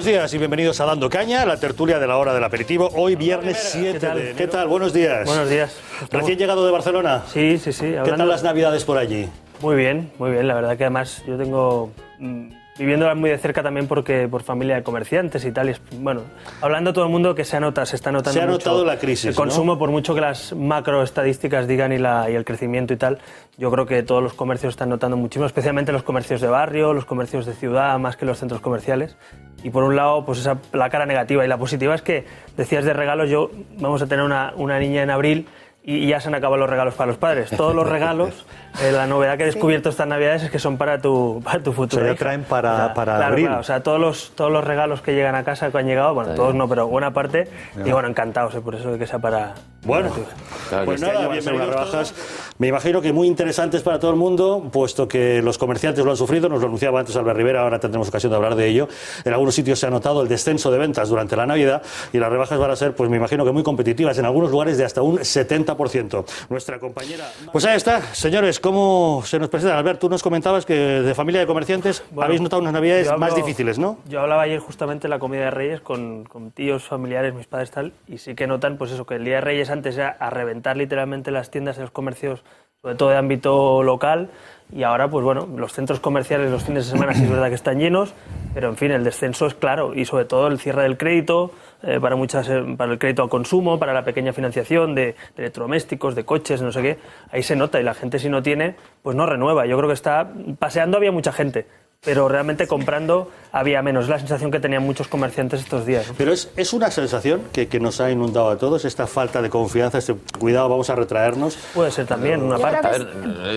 días y bienvenidos a Dando Caña, la tertulia de la hora del aperitivo. Hoy viernes 7 de enero. ¿Qué tal? Buenos días. Buenos días. ¿Recién llegado de Barcelona? Sí. ¿Qué tal las navidades por allí? Muy bien. La verdad que además yo tengo... viviéndolas muy de cerca también porque por familia de comerciantes y tal. Bueno, hablando todo el mundo que se está notando se ha mucho notado la crisis, el consumo, ¿no? Por mucho que las macroestadísticas digan y el crecimiento y tal, yo creo que todos los comercios están notando muchísimo, especialmente los comercios de barrio, los comercios de ciudad, más que los centros comerciales. Y por un lado, pues la cara negativa, y la positiva es que decías de regalos, vamos a tener una niña en abril y ya se han acabado los regalos para los padres. Todos los regalos, la novedad que he descubierto estas navidades es que son para tu futuro. O sea, ya traen para abril. Claro, o sea, todos los regalos que llegan a casa, que han llegado, bueno, todos no, pero buena parte, y bueno, encantados, por eso de que sea para... Bueno, pues nada, bienvenidos rebajas. Me imagino que muy interesantes para todo el mundo, puesto que los comerciantes lo han sufrido, nos lo anunciaba antes Albert Rivera, ahora tendremos ocasión de hablar de ello. En algunos sitios se ha notado el descenso de ventas durante la Navidad y las rebajas van a ser, pues me imagino que muy competitivas, en algunos lugares de hasta un 70%. Nuestra compañera... Pues ahí está, señores, ¿cómo se nos presenta? Albert, tú nos comentabas que de familia de comerciantes habéis notado unas Navidades más difíciles, ¿no? Yo hablaba ayer justamente en la comida de Reyes con tíos, familiares, mis padres tal, y sí que notan pues eso, que el día de Reyes antes era a reventar literalmente las tiendas y los comercios, sobre todo de ámbito local, y ahora pues bueno, los centros comerciales los fines de semana sí es verdad que están llenos, pero en fin, el descenso es claro, y sobre todo el cierre del crédito, para el crédito al consumo, para la pequeña financiación de electrodomésticos, de coches, no sé qué, ahí se nota, y la gente si no tiene, pues no renueva. Yo creo que paseando había mucha gente, pero realmente comprando había menos. Es la sensación que tenían muchos comerciantes estos días, ¿no? Pero es una sensación que nos ha inundado a todos, esta falta de confianza, este cuidado, vamos a retraernos. Puede ser también una parte. A ver,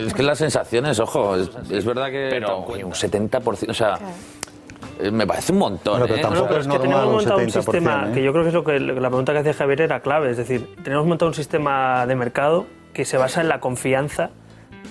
es que las sensaciones, ojo, es verdad que... Pero un 70%, o sea... Me parece un montón, bueno, pero tampoco pero es que tenemos normal montado un 70%, sistema, que yo creo que es lo que la pregunta que hacía Javier era clave, es decir, tenemos montado un sistema de mercado que se basa en la confianza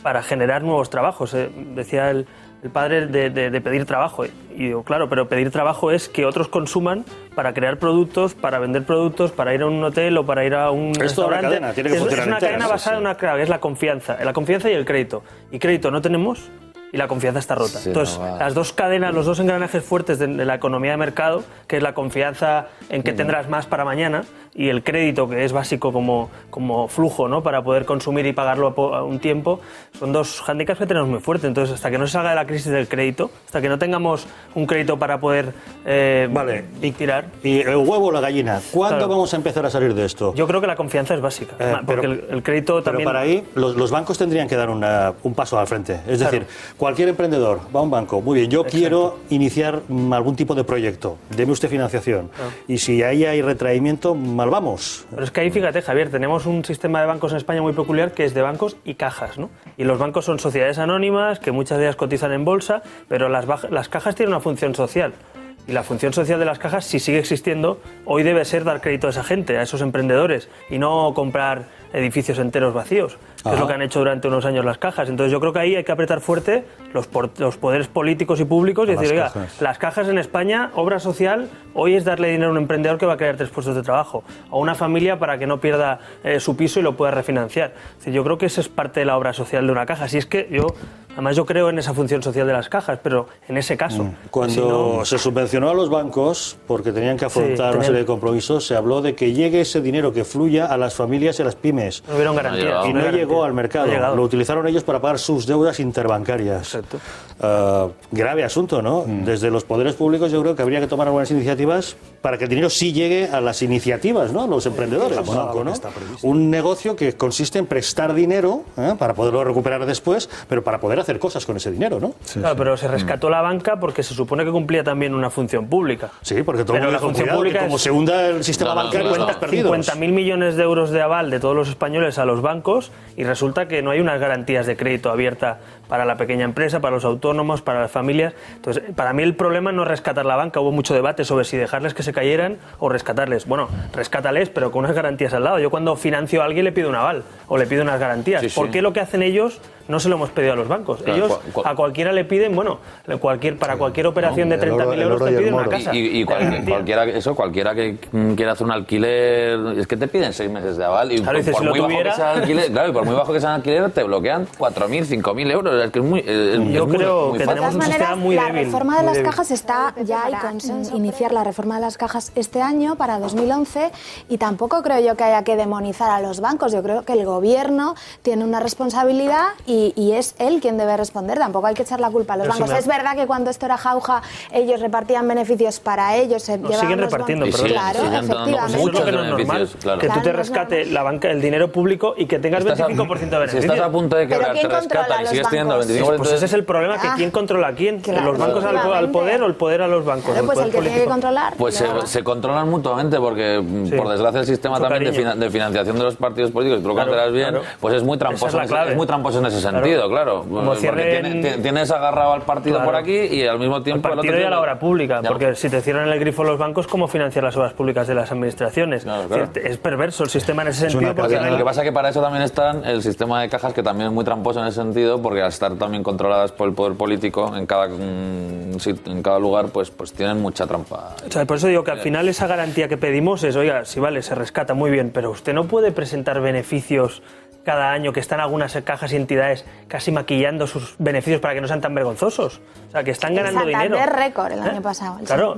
para generar nuevos trabajos. Decía el padre de pedir trabajo, y digo, claro, pero pedir trabajo es que otros consuman para crear productos, para vender productos, para ir a un hotel o para ir a un restaurante. Es toda una cadena, tiene que funcionar es una entera, cadena basada en una clave, es la confianza y el crédito. Y crédito no tenemos, y la confianza está rota. Sí, entonces, las dos cadenas, los dos engranajes fuertes de la economía de mercado, que es la confianza en que tendrás más para mañana, y el crédito, que es básico como flujo, ¿no?, para poder consumir y pagarlo a un tiempo, son dos hándicaps que tenemos muy fuertes. Entonces, hasta que no se salga de la crisis del crédito, hasta que no tengamos un crédito para poder tirar... ¿Y el huevo o la gallina? ¿Cuándo vamos a empezar a salir de esto? Yo creo que la confianza es básica, porque el crédito también... Pero para ahí, los bancos tendrían que dar un paso al frente. Es decir, cualquier emprendedor va a un banco, muy bien, yo quiero iniciar algún tipo de proyecto, deme usted financiación. Y si ahí hay retraimiento, mal vamos. Pero es que ahí, fíjate, Javier, tenemos un sistema de bancos en España muy peculiar que es de bancos y cajas, ¿no? Y los bancos son sociedades anónimas que muchas de ellas cotizan en bolsa, pero las cajas tienen una función social. Y la función social de las cajas, si sigue existiendo, hoy debe ser dar crédito a esa gente, a esos emprendedores, y no comprar edificios enteros vacíos, que es lo que han hecho durante unos años las cajas. Entonces yo creo que ahí hay que apretar fuerte los poderes políticos y públicos y decir, oiga, las cajas en España, obra social, hoy es darle dinero a un emprendedor que va a crear 3 puestos de trabajo, a una familia para que no pierda su piso y lo pueda refinanciar. Es decir, yo creo que eso es parte de la obra social de una caja. Si es que además yo creo en esa función social de las cajas, pero en ese caso. Cuando se subvencionó a los bancos, porque tenían que afrontar una serie de compromisos, se habló de que llegue ese dinero, que fluya a las familias y a las pymes. No hubieron garantías. Y no llegó al mercado. Lo utilizaron ellos para pagar sus deudas interbancarias. Exacto. Grave asunto, ¿no? Desde los poderes públicos yo creo que habría que tomar algunas iniciativas para que el dinero sí llegue a las iniciativas, ¿no? A los emprendedores. ¿No? Un negocio que consiste en prestar dinero para poderlo recuperar después, pero para poder hacer cosas con ese dinero, ¿no? Claro, pero se rescató la banca porque se supone que cumplía también una función pública. Sí, porque todo el mundo la función pública, como se hunda el sistema bancario, cuentas perdidos. 50.000 millones de euros de aval de todos los españoles a los bancos, y resulta que no hay unas garantías de crédito abierta para la pequeña empresa, para los autónomos, para las familias. Entonces, para mí el problema no es rescatar la banca. Hubo mucho debate sobre si dejarles que se cayeran o rescatarles. Bueno, rescátales, pero con unas garantías al lado. Yo cuando financio a alguien le pido un aval o le pido unas garantías. ¿Por qué lo que hacen ellos no se lo hemos pedido a los bancos. Claro, Ellos a cualquiera le piden, para cualquier operación de 30.000 euros te piden una casa. Y cualquiera que quiera hacer un alquiler, es que te piden 6 meses de aval. Y claro, por muy bajo que sea el alquiler, te bloquean 4.000, 5.000 euros. Es que es muy. Yo creo que tenemos un sistema muy débil. La reforma de las cajas está, ya hay consenso, iniciar la reforma de las cajas este año para 2011 y tampoco creo yo que haya que demonizar a los bancos. Yo creo que el gobierno tiene una responsabilidad y es él quien debe responder. Tampoco hay que echar la culpa a los bancos. Es verdad que cuando esto era jauja, ellos repartían beneficios para ellos. Siguen repartiendo, pero claro, efectivamente. Mucho que no es normal que tú te rescate la banca, el dinero público y que tengas 25% de beneficios. Si estás a punto de quebrar, te rescata y sigues teniendo 25%. Pues ese es el problema, que quién controla a quién. Los bancos al poder o el poder a los bancos. Pues el que tiene que controlar. Pues se controlan mutuamente porque, por desgracia, el sistema también de financiación de los partidos políticos, tú lo conocerás bien, pues es muy tramposo. Es muy tramposo en ese sentido, claro. Porque tienes agarrado al partido por aquí y al mismo tiempo... El partido y a la obra pública, porque si te cierran el grifo los bancos, ¿cómo financiar las obras públicas de las administraciones? Es perverso el sistema en ese sentido. Lo que pasa es que para eso también están el sistema de cajas, que también es muy tramposo en ese sentido, porque al estar también controladas por el poder político en cada lugar, pues tienen mucha trampa. O sea, por eso digo que al final esa garantía que pedimos es, oiga, si vale, se rescata muy bien, pero usted no puede presentar beneficios cada año, que están algunas cajas y entidades casi maquillando sus beneficios para que no sean tan vergonzosos. O sea, que están ganando dinero. Santander récord el año pasado. Claro,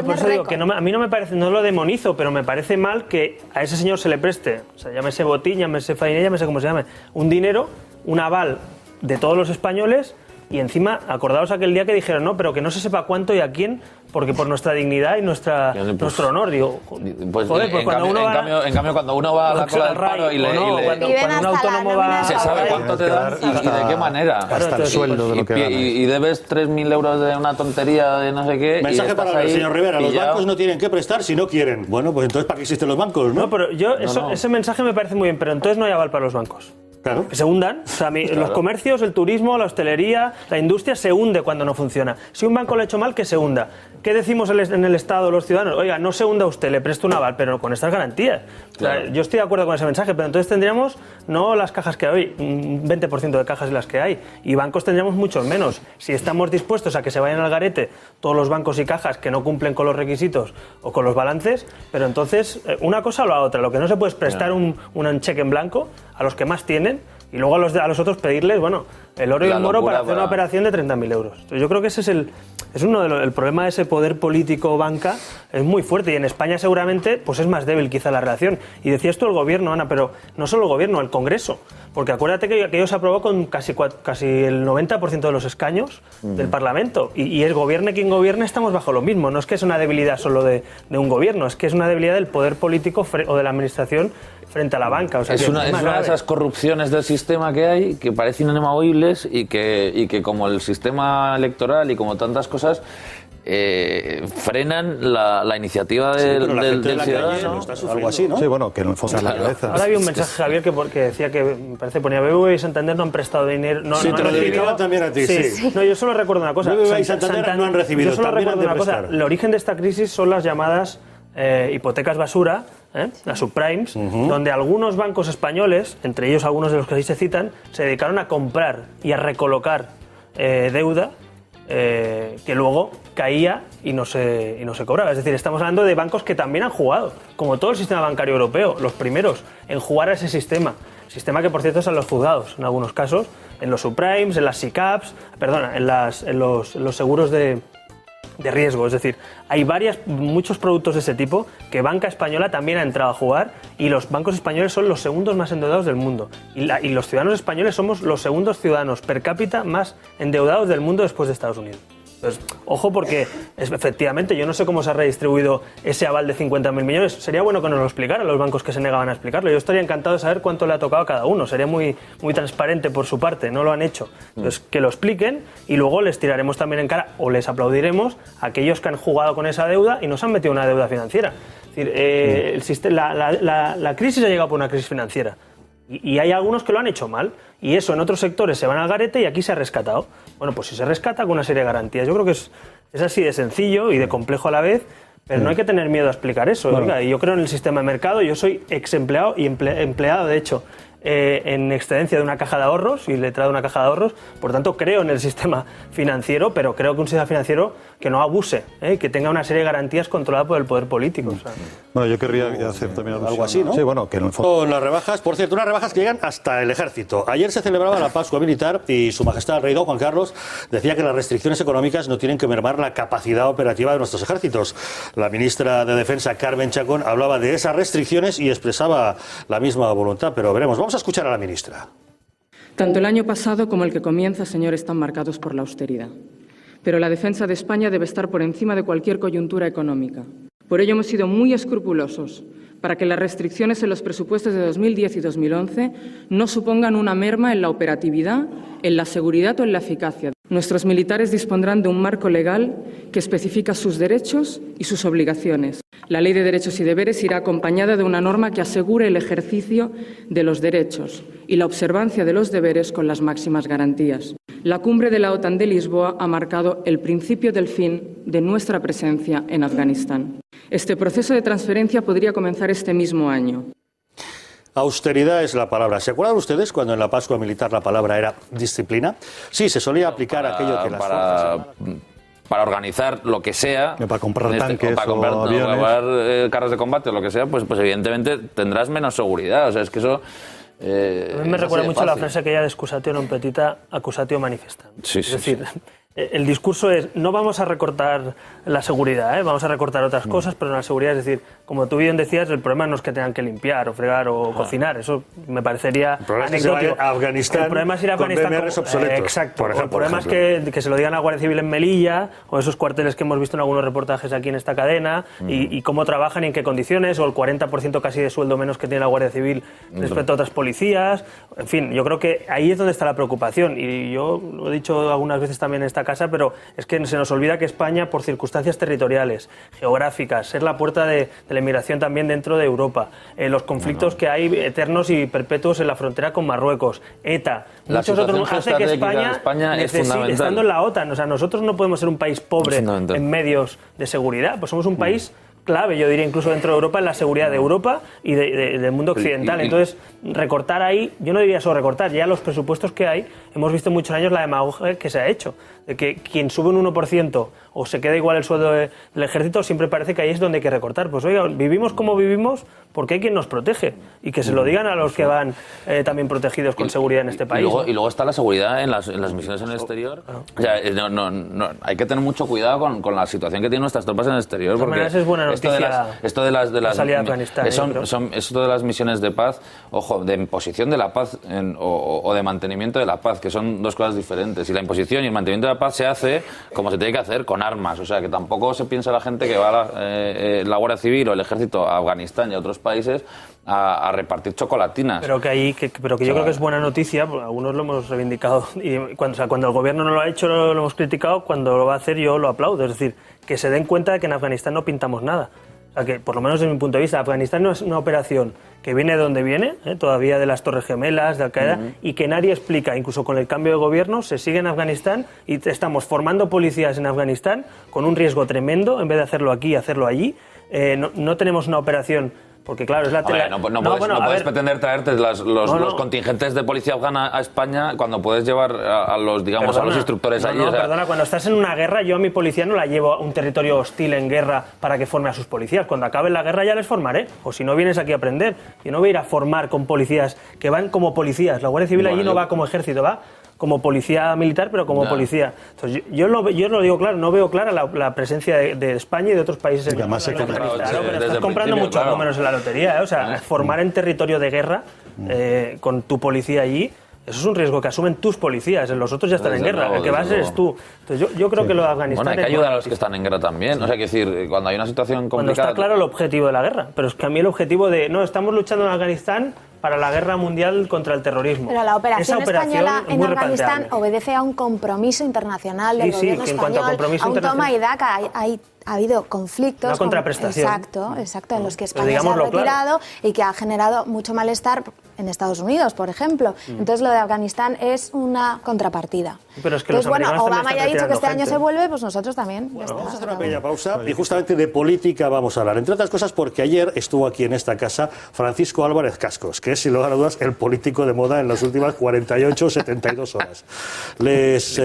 por eso digo que a mí no me parece, no lo demonizo, pero me parece mal que a ese señor se le preste, o sea, llámese botín, llámese farinella, llámese como se llame, un dinero, un aval de todos los españoles. Y encima, acordaos aquel día que dijeron, no, pero que no se sepa cuánto y a quién, porque por nuestra dignidad y nuestro honor. Digo, en cambio, cuando uno va a la cola del paro y cuando un autónomo va... Se sabe cuánto te dan y de qué manera. Hasta el sueldo de lo que ganas. Y debes 3.000 euros de una tontería de no sé qué. Mensaje para el señor Rivera, los bancos no tienen que prestar si no quieren. Bueno, pues entonces ¿para qué existen los bancos? No, pero ese mensaje me parece muy bien, pero entonces no hay aval para los bancos. Claro. Que se hundan. O sea, los comercios, el turismo, la hostelería, la industria se hunde cuando no funciona. Si un banco lo ha hecho mal, que se hunda. ¿Qué decimos en el Estado los ciudadanos? Oiga, no se hunda usted, le presto un aval, pero con estas garantías. Claro. O sea, yo estoy de acuerdo con ese mensaje, pero entonces tendríamos no las cajas que hay, un 20% de cajas de las que hay, y bancos tendríamos muchos menos. Si estamos dispuestos a que se vayan al garete todos los bancos y cajas que no cumplen con los requisitos o con los balances, pero entonces una cosa o la otra. Lo que no se puede es prestar un cheque en blanco a los que más tienen y luego a los otros pedirles, el oro y el moro para hacer una operación de 30.000 euros. Entonces, yo creo que ese es el problema de ese poder político banca, es muy fuerte, y en España seguramente pues es más débil quizá la relación. Y decías tú el gobierno, Ana, pero no solo el gobierno, el Congreso, porque acuérdate que aquello se aprobó con casi el 90% de los escaños del Parlamento, y el gobierne quien gobierne, estamos bajo lo mismo. No es que es una debilidad solo de un gobierno, es que es una debilidad del poder político o de la administración frente a la banca. O sea, es una de esas corrupciones del sistema que hay, que parecen inamovibles y que como el sistema electoral y como tantas cosas frenan la iniciativa del ciudadano. Algo así, ¿no? Sí, bueno, que en el fondo es la cabeza. Ahora había un mensaje, Javier, que decía que, me parece, ponía BBVA y Santander no han prestado dinero. Sí, te lo dedicaban también a ti, sí. No, yo solo recuerdo una cosa. BBVA y Santander no han recibido, yo solo también recuerdo han de una cosa. prestar. El origen de esta crisis son las llamadas hipotecas basura, las subprimes, donde algunos bancos españoles, entre ellos algunos de los que ahí se citan, se dedicaron a comprar y a recolocar deuda que luego caía y no se cobraba. Es decir, estamos hablando de bancos que también han jugado, como todo el sistema bancario europeo, los primeros en jugar a ese sistema que por cierto están los juzgados en algunos casos, en los subprimes, en las SICAPs, en los seguros de riesgo. Es decir, hay muchos productos de ese tipo que banca española también ha entrado a jugar, y los bancos españoles son los segundos más endeudados del mundo, y los ciudadanos españoles somos los segundos ciudadanos per cápita más endeudados del mundo después de Estados Unidos. Entonces, ojo, porque efectivamente yo no sé cómo se ha redistribuido ese aval de 50.000 millones. Sería bueno que nos lo explicaran los bancos que se negaban a explicarlo. Yo estaría encantado de saber cuánto le ha tocado a cada uno. Sería muy, muy transparente por su parte. No lo han hecho. Entonces, que lo expliquen, y luego les tiraremos también en cara, o les aplaudiremos a aquellos que han jugado con esa deuda y nos han metido una deuda financiera. Es decir, la crisis ha llegado por una crisis financiera. Y hay algunos que lo han hecho mal, y eso en otros sectores se van al garete y aquí se ha rescatado. Bueno, pues si se rescata con una serie de garantías. Yo creo que es así de sencillo y de complejo a la vez, pero no hay que tener miedo a explicar eso. Bueno. Oiga, y yo creo en el sistema de mercado, yo soy ex empleado y empleado, de hecho, en excedencia de una caja de ahorros y letrado de una caja de ahorros. Por tanto, creo en el sistema financiero, pero creo que un sistema financiero que no abuse, que tenga una serie de garantías controladas por el poder político. O sea. Bueno, yo querría hacer también algo así, ¿no? Sí, bueno, que en el fondo... Con las rebajas, por cierto, unas rebajas que llegan hasta el ejército. Ayer se celebraba la Pascua Militar y Su Majestad el Rey Don Juan Carlos decía que las restricciones económicas no tienen que mermar la capacidad operativa de nuestros ejércitos. La ministra de Defensa, Carmen Chacón, hablaba de esas restricciones y expresaba la misma voluntad, pero veremos. Vamos a escuchar a la ministra. Tanto el año pasado como el que comienza, señor, están marcados por la austeridad. Pero la defensa de España debe estar por encima de cualquier coyuntura económica. Por ello hemos sido muy escrupulosos para que las restricciones en los presupuestos de 2010 y 2011 no supongan una merma en la operatividad, en la seguridad o en la eficacia. Nuestros militares dispondrán de un marco legal que especifica sus derechos y sus obligaciones. La Ley de Derechos y Deberes irá acompañada de una norma que asegure el ejercicio de los derechos y la observancia de los deberes con las máximas garantías. La cumbre de la OTAN de Lisboa ha marcado el principio del fin de nuestra presencia en Afganistán. Este proceso de transferencia podría comenzar este mismo año. Austeridad es la palabra. ¿Se acuerdan ustedes cuando en la Pascua Militar la palabra era disciplina? Sí, se solía aplicar aquello que las fuerzas... Para organizar lo que sea, para comprar tanques para comprar, o aviones, comprar carros de combate o lo que sea, pues evidentemente tendrás menos seguridad. O sea, es que eso... a mí me recuerda mucho la frase aquella de excusatio non petita, accusatio manifestant. Sí, es decir, el discurso es, no vamos a recortar la seguridad, vamos a recortar otras cosas, pero en la seguridad, es decir, como tú bien decías, el problema no es que tengan que limpiar o fregar o cocinar, eso me parecería anecdótico. El problema es ir a Afganistán con BMRs obsoletos. Exacto. El problema es que se lo digan a la Guardia Civil en Melilla, o esos cuarteles que hemos visto en algunos reportajes aquí en esta cadena, y cómo trabajan y en qué condiciones, o el 40% casi de sueldo menos que tiene la Guardia Civil respecto a otras policías. En fin, yo creo que ahí es donde está la preocupación, y yo lo he dicho algunas veces también en esta casa, pero es que se nos olvida que España, por circunstancias territoriales, geográficas, ser la puerta de la inmigración también dentro de Europa, los conflictos que hay eternos y perpetuos en la frontera con Marruecos, ETA, muchos otros, hace que España necesite, estando en la OTAN, o sea, nosotros no podemos ser un país pobre en medios de seguridad, pues somos un país clave, yo diría, incluso dentro de Europa, en la seguridad de Europa y del mundo occidental. Entonces, recortar ahí, yo no diría solo recortar, ya los presupuestos que hay, hemos visto en muchos años la demagogia que se ha hecho, de que quien sube un 1% o se queda igual el sueldo del ejército, siempre parece que ahí es donde hay que recortar. Pues oiga, vivimos como vivimos porque hay quien nos protege, y que se lo digan a los que van también protegidos con seguridad en este país. Y luego está la seguridad en las misiones en el exterior. O sea, hay que tener mucho cuidado con la situación que tienen nuestras tropas en el exterior, porque es buena noticia esto de las salida de Afganistán, esto de las misiones de paz, ojo, de imposición de la paz o de mantenimiento de la paz, que son dos cosas diferentes. Y la imposición y el mantenimiento de la paz se hace como se tiene que hacer, con armas. O sea, que tampoco se piensa la gente que va la Guardia Civil o el Ejército a Afganistán y a otros países a repartir chocolatinas. Pero que yo creo que es buena noticia, porque algunos lo hemos reivindicado, y cuando el gobierno no lo ha hecho lo hemos criticado, cuando lo va a hacer yo lo aplaudo. Es decir, que se den cuenta de que en Afganistán no pintamos nada. O sea, que por lo menos desde mi punto de vista, Afganistán no es una operación que viene de donde viene, todavía de las Torres Gemelas, de Al-Qaeda, y que nadie explica, incluso con el cambio de gobierno, se sigue en Afganistán y estamos formando policías en Afganistán con un riesgo tremendo, en vez de hacerlo aquí, hacerlo allí. No tenemos una operación... Porque claro, es la tela... No puedes pretender traerte los contingentes de policía afgana a España cuando puedes llevar a los instructores allí. Perdona, cuando estás en una guerra, yo a mi policía no la llevo a un territorio hostil en guerra para que forme a sus policías. Cuando acabe la guerra ya les formaré. O si no, vienes aquí a aprender. Yo no voy a ir a formar con policías que van como policías. La Guardia Civil allí no va como ejército, va como policía militar, pero como policía. Entonces, yo lo digo claro, no veo clara la presencia de España y de otros países en además el pero estás comprando muchos números en la lotería, O sea, formar en territorio de guerra con tu policía allí, eso es un riesgo que asumen tus policías, los otros ya están en guerra, el que vas eres tú. Entonces yo creo que lo de Afganistán... Bueno, hay que ayudar a los que están en guerra también, o sea, que decir, cuando hay una situación complicada... Cuando está claro el objetivo de la guerra, pero es que a mí el objetivo de, estamos luchando en Afganistán para la guerra mundial contra el terrorismo. Pero la operación española en Afganistán obedece a un compromiso internacional del gobierno español, a un toma y daca. ha habido conflictos. Una contraprestación. Exacto, en los que España se ha retirado y que ha generado mucho malestar en Estados Unidos, por ejemplo. Entonces lo de Afganistán es una contrapartida. Pero es que entonces, bueno, Obama ya ha dicho que este año se vuelve, pues nosotros también. Bueno, vamos a hacer una pequeña pausa y justamente de política vamos a hablar. Entre otras cosas porque ayer estuvo aquí en esta casa Francisco Álvarez Cascos, que es, sin lugar a dudas, el político de moda en las últimas 48 o 72 horas. Les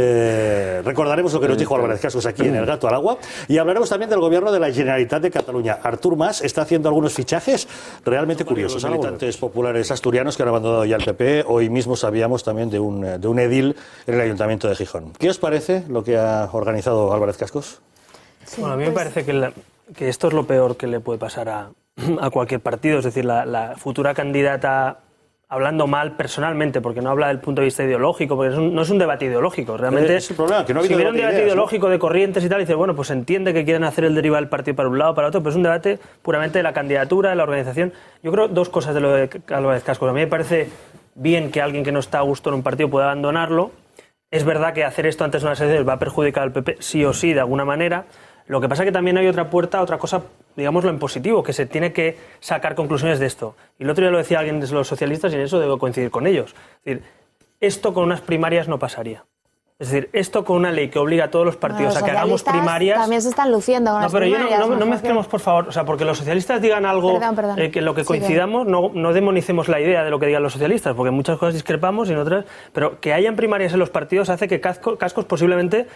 recordaremos lo que nos dijo Álvarez Cascos aquí en El Gato al Agua y hablaremos también del gobierno de la Generalitat de Cataluña. Artur Mas está haciendo algunos fichajes realmente curiosos. Militantes populares asturianos que han abandonado ya el PP. Hoy mismo sabíamos también de un edil en el Ayuntamiento de Gijón. ¿Qué os parece lo que ha organizado Álvarez Cascos? Sí, bueno, a mí me parece que esto es lo peor que le puede pasar a cualquier partido. Es decir, la futura candidata, hablando mal personalmente, porque no habla del punto de vista ideológico, porque no es un debate ideológico. Realmente, es el problema, que no ha habido si hubiera un debate ideológico, ¿no?, de corrientes y tal, dice, bueno, pues se entiende que quieren hacer el deriva del partido para un lado o para otro, pero es un debate puramente de la candidatura, de la organización. Yo creo dos cosas de lo de Álvarez Cascos. A mí me parece bien que alguien que no está a gusto en un partido pueda abandonarlo. Es verdad que hacer esto antes de unas elecciones va a perjudicar al PP sí o sí, de alguna manera. Lo que pasa es que también hay otra puerta, otra cosa, digámoslo, en positivo, que se tiene que sacar conclusiones de esto. Y el otro día lo decía alguien de los socialistas y en eso debo coincidir con ellos. Es decir, esto con unas primarias no pasaría. Es decir, esto con una ley que obliga a todos los partidos a que hagamos primarias... También se están luciendo con las primarias. No mezclemos, por favor, o sea, porque los socialistas digan algo, que lo que coincidamos, no demonicemos la idea de lo que digan los socialistas, porque en muchas cosas discrepamos y en otras... Pero que hayan primarias en los partidos hace que Cascos posiblemente,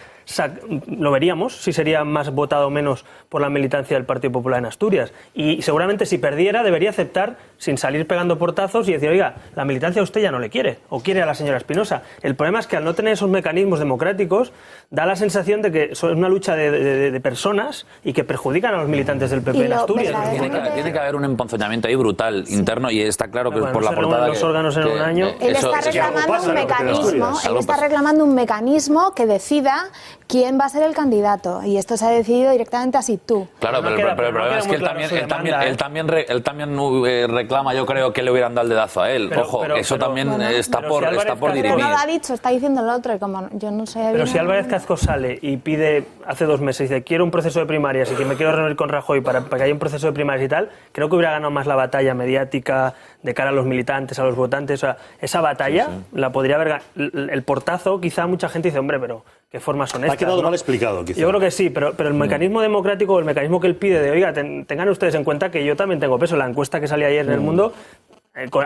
lo veríamos, si sería más votado o menos por la militancia del Partido Popular en Asturias. Y seguramente si perdiera debería aceptar, sin salir pegando portazos, y decir, oiga, la militancia a usted ya no le quiere, o quiere a la señora Espinosa. El problema es que al no tener esos mecanismos democráticos, da la sensación de que es una lucha de personas y que perjudican a los militantes del PP en Asturias. Tiene que haber un emponzoñamiento ahí brutal interno y está claro que por la portada... los órganos en un año... Él está reclamando un mecanismo que decida quién va a ser el candidato y esto se ha decidido directamente así tú. Claro, pero el problema es que él también reclama, yo creo, que le hubieran dado el dedazo a él. Ojo, eso también está por dirimir. No lo ha dicho, está diciendo el otro y como yo no sé... Pero si Álvarez Cascos sale y pide hace 2 meses, dice, quiero un proceso de primarias y que me quiero reunir con Rajoy para que haya un proceso de primarias y tal, creo que hubiera ganado más la batalla mediática de cara a los militantes, a los votantes. O sea, esa batalla la podría haber ganado. El portazo, quizá mucha gente dice, hombre, pero qué formas son estas. Ha quedado mal explicado, quizá. Yo creo que sí, pero el mecanismo democrático, el mecanismo que él pide de, oiga, tengan ustedes en cuenta que yo también tengo peso. La encuesta que salía ayer en El Mundo,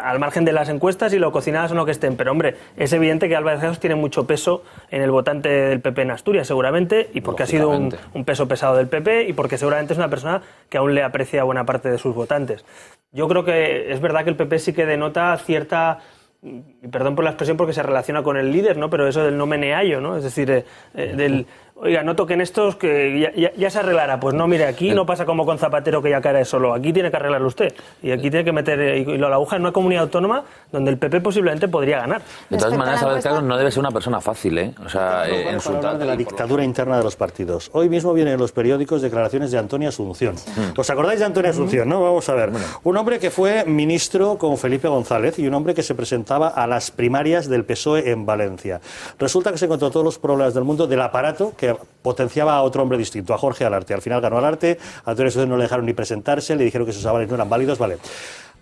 al margen de las encuestas y lo cocinadas o no que estén, pero hombre, es evidente que Álvarez Cascos tiene mucho peso en el votante del PP en Asturias, seguramente, y porque ha sido un peso pesado del PP y porque seguramente es una persona que aún le aprecia a buena parte de sus votantes. Yo creo que es verdad que el PP sí que denota cierta... Y perdón por la expresión porque se relaciona con el líder, ¿no? Pero eso del no meneallo, ¿no? Es decir, del... Oiga, no toquen estos que ya se arreglará. Pues no, mire, aquí no pasa como con Zapatero que ya cae solo. Aquí tiene que arreglarlo usted. Y aquí tiene que meter la aguja en una comunidad autónoma donde el PP posiblemente podría ganar. De todas maneras, Álvarez Cascos no debe ser una persona fácil, ¿eh? O sea, hablar de la dictadura interna de los partidos. Hoy mismo vienen en los periódicos declaraciones de Antonio Asunción. ¿Os acordáis de Antonio Asunción, no? Vamos a ver. Un hombre que fue ministro con Felipe González y un hombre que se presentaba a las primarias del PSOE en Valencia. Resulta que se encontró todos los problemas del mundo del aparato que potenciaba a otro hombre distinto, a Jorge Alarte. Al final ganó Alarte, a Antonio Asunción no le dejaron ni presentarse, le dijeron que sus avales no eran válidos, vale.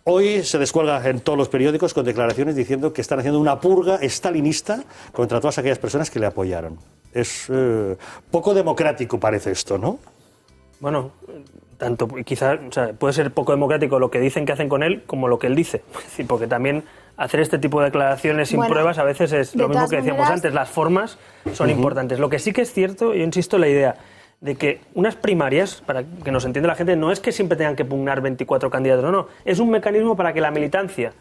Hoy se descuelga en todos los periódicos con declaraciones diciendo que están haciendo una purga estalinista contra todas aquellas personas que le apoyaron. Es poco democrático parece esto, ¿no? Bueno, tanto quizás, o sea, puede ser poco democrático lo que dicen que hacen con él como lo que él dice. Es decir, porque también hacer este tipo de declaraciones sin pruebas a veces es lo mismo que decíamos antes, las formas son importantes. Lo que sí que es cierto, yo insisto en la idea de que unas primarias, para que nos entienda la gente, no es que siempre tengan que pugnar 24 candidatos, no, es un mecanismo para que la militancia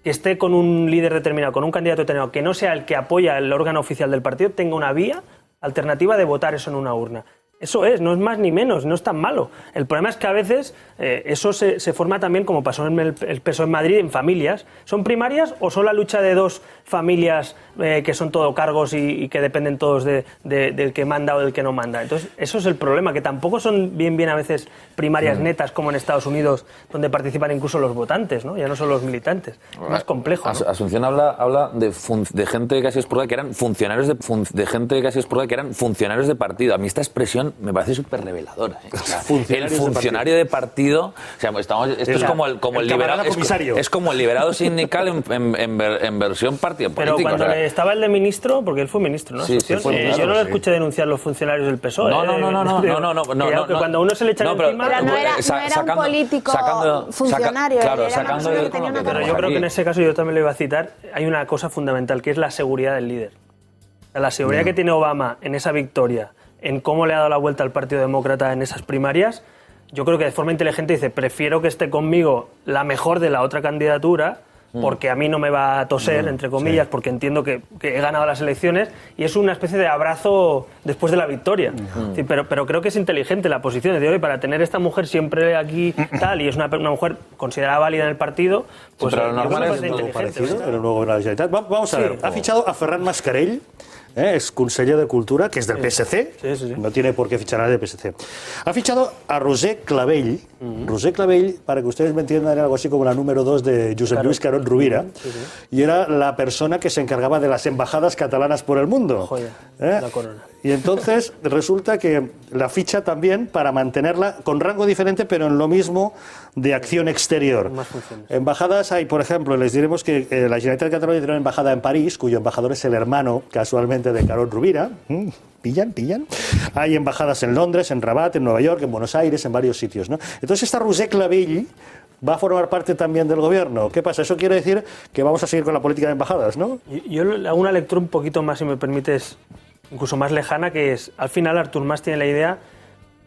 que esté con un líder determinado, con un candidato determinado, que no sea el que apoya el órgano oficial del partido, tenga una vía alternativa de votar eso en una urna. Eso no es más ni menos, no es tan malo. El problema es que a veces eso se forma también, como pasó en el PSOE en Madrid, en familias. ¿Son primarias o son la lucha de dos familias que son todo cargos y que dependen todos del que manda o del que no manda? Entonces, eso es el problema, que tampoco son bien a veces primarias netas como en Estados Unidos, donde participan incluso los votantes, ¿no? Ya no son los militantes. Es más complejo, ¿no? Asunción habla de gente casi expurgada que eran funcionarios de partido. A mí esta expresión declaración me parece súper reveladora. O sea, el funcionario de partido, o sea, esto es como el liberado, es como el liberado sindical en versión partido político. Pero cuando estaba el de ministro, porque él fue ministro, ¿no? Sí, yo no le escuché denunciar los funcionarios del PSOE. No. Cuando uno se le echa encima... Pero no era un político funcionario. Pero yo creo que en ese caso, yo también lo iba a citar, hay una cosa fundamental, que es la seguridad del líder. La seguridad que tiene Obama en esa victoria, en cómo le ha dado la vuelta al Partido Demócrata en esas primarias, yo creo que de forma inteligente dice, prefiero que esté conmigo la mejor de la otra candidatura, porque a mí no me va a toser, entre comillas, porque entiendo que he ganado las elecciones, y es una especie de abrazo después de la victoria. Sí, pero creo que es inteligente la posición de hoy, para tener esta mujer siempre aquí tal, y es una mujer considerada válida en el partido, pues pero lo normal es inteligente. Vamos a ver, ha fichado a Ferran Mascarell, es conseller de Cultura, que es del PSC, no tiene por qué fichar a nadie del PSC. Ha fichado a Roser Clavell. Roser Clavell, para que ustedes me entiendan, era algo así como la número 2 de Josep Lluís Carod Rovira, y era la persona que se encargaba de las embajadas catalanas por el mundo. Joder, la corona. Y entonces resulta que la ficha también para mantenerla con rango diferente, pero en lo mismo de acción exterior. Más funciones. Embajadas hay, por ejemplo, les diremos que la Generalitat de Cataluña tiene una embajada en París, cuyo embajador es el hermano, casualmente, de Carod Rovira. Pillan. Hay embajadas en Londres, en Rabat, en Nueva York, en Buenos Aires, en varios sitios, ¿no? Entonces esta Roser Clavell va a formar parte también del gobierno. ¿Qué pasa? Eso quiere decir que vamos a seguir con la política de embajadas, ¿no? Yo hago una lectura un poquito más, si me permites, incluso más lejana, que es, al final Artur Mas tiene la idea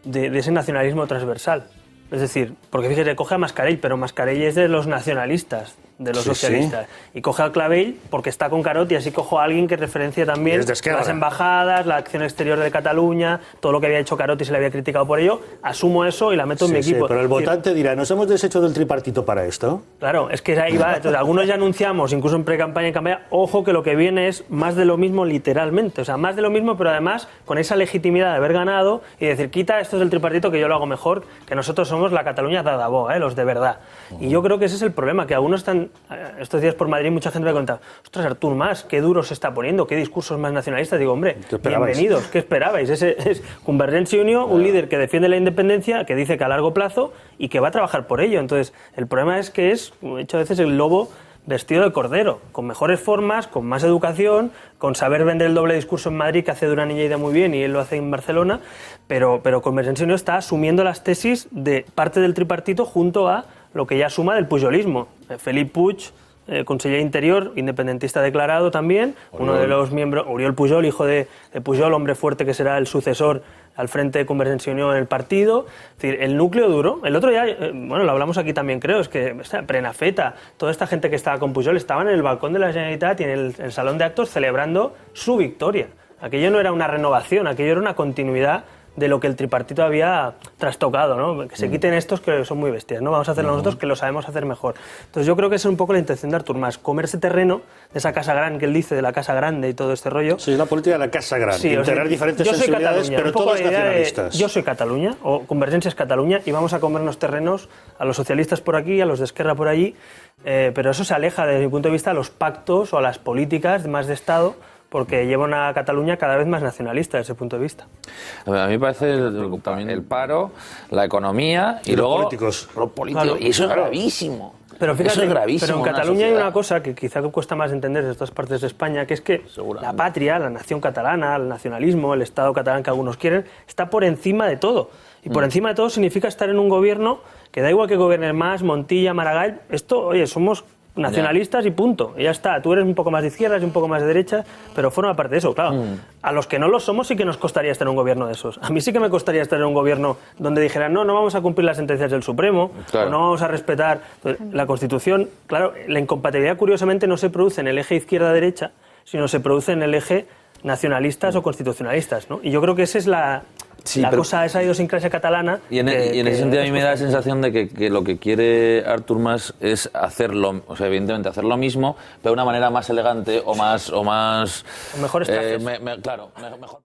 de ese nacionalismo transversal. Es decir, porque fíjate, coge a Mascarell, pero Mascarell es de los nacionalistas, de los socialistas. Y coge a Clavell porque está con Carod, y así cojo a alguien que referencia también las embajadas, la acción exterior de Cataluña, todo lo que había hecho Carod y se le había criticado por ello. Asumo eso y la meto en mi equipo. Pero el votante dirá, ¿nos hemos deshecho del tripartito para esto? Claro, es que ahí va. Entonces, algunos ya anunciamos, incluso en pre-campaña y campaña, ojo que lo que viene es más de lo mismo literalmente. O sea, más de lo mismo, pero además con esa legitimidad de haber ganado y decir, quita esto del tripartito que yo lo hago mejor, que nosotros somos la Cataluña de Adabó, los de verdad. Y yo creo que ese es el problema, que algunos están, estos días por Madrid, mucha gente me ha contado, ostras, Artur Mas, qué duro se está poniendo, qué discursos más nacionalistas. Digo, hombre, bienvenidos, ¿qué esperabais? Ese es Convergencia i Unió, un líder que defiende la independencia, que dice que a largo plazo y que va a trabajar por ello. Entonces, el problema es que es, hecho a veces, el lobo vestido de cordero, con mejores formas, con más educación, con saber vender el doble discurso en Madrid, que hace Duran y Lleida muy bien, y él lo hace en Barcelona, pero Convergencia i Unió está asumiendo las tesis de parte del tripartito junto a lo que ya suma del pujolismo. Felip Puig, conseller Interior, independentista declarado también, uno de los miembros, Oriol Pujol, hijo de Pujol, hombre fuerte que será el sucesor al frente de Convergencia i Unió en el partido. Es decir, el núcleo duro. El otro día, bueno, lo hablamos aquí también, creo, es que Prenafeta, toda esta gente que estaba con Pujol, estaban en el balcón de la Generalitat y en el salón de actos celebrando su victoria. Aquello no era una renovación, aquello era una continuidad de lo que el tripartito había trastocado, ¿no? Que se quiten estos que son muy bestias, ¿no? Vamos a hacerlo nosotros que lo sabemos hacer mejor. Entonces yo creo que esa es un poco la intención de Artur Mas, comerse terreno de esa Casa Grande que él dice, de la Casa Grande y todo este rollo. Sí, la política de la Casa Grande, sí, integrar diferentes sensibilidades, pero todas nacionalistas. Yo soy Cataluña, o Convergencia es Cataluña, y vamos a comernos terrenos a los socialistas por aquí, a los de Esquerra por allí, pero eso se aleja, desde mi punto de vista, a los pactos o a las políticas más de Estado, porque lleva una Cataluña cada vez más nacionalista desde ese punto de vista. A mí me parece también el paro, la economía y luego políticos. Los políticos. Claro, y eso es gravísimo. Pero fíjate, eso es gravísimo. Pero en Cataluña hay una cosa que quizá cuesta más entender de todas partes de España, que es que la patria, la nación catalana, el nacionalismo, el Estado catalán que algunos quieren, está por encima de todo. Y por encima de todo significa estar en un gobierno que da igual que gobierne Mas, Montilla, Maragall. Esto, oye, somos nacionalistas y punto, y ya está. Tú eres un poco más de izquierdas y un poco más de derechas, pero forma parte de eso, claro. A los que no lo somos sí que nos costaría estar en un gobierno de esos. A mí sí que me costaría estar en un gobierno donde dijeran, no vamos a cumplir las sentencias del Supremo, o no vamos a respetar la Constitución. Claro, la incompatibilidad curiosamente no se produce en el eje izquierda-derecha, sino se produce en el eje nacionalistas o constitucionalistas, ¿no? Y yo creo que esa es la cosa, esa idiosincrasia catalana. Y en ese sentido a mí me da la sensación de que lo que quiere Artur Mas es hacerlo, o sea, evidentemente hacer lo mismo, pero de una manera más elegante o más mejores trajes. Claro, mejor.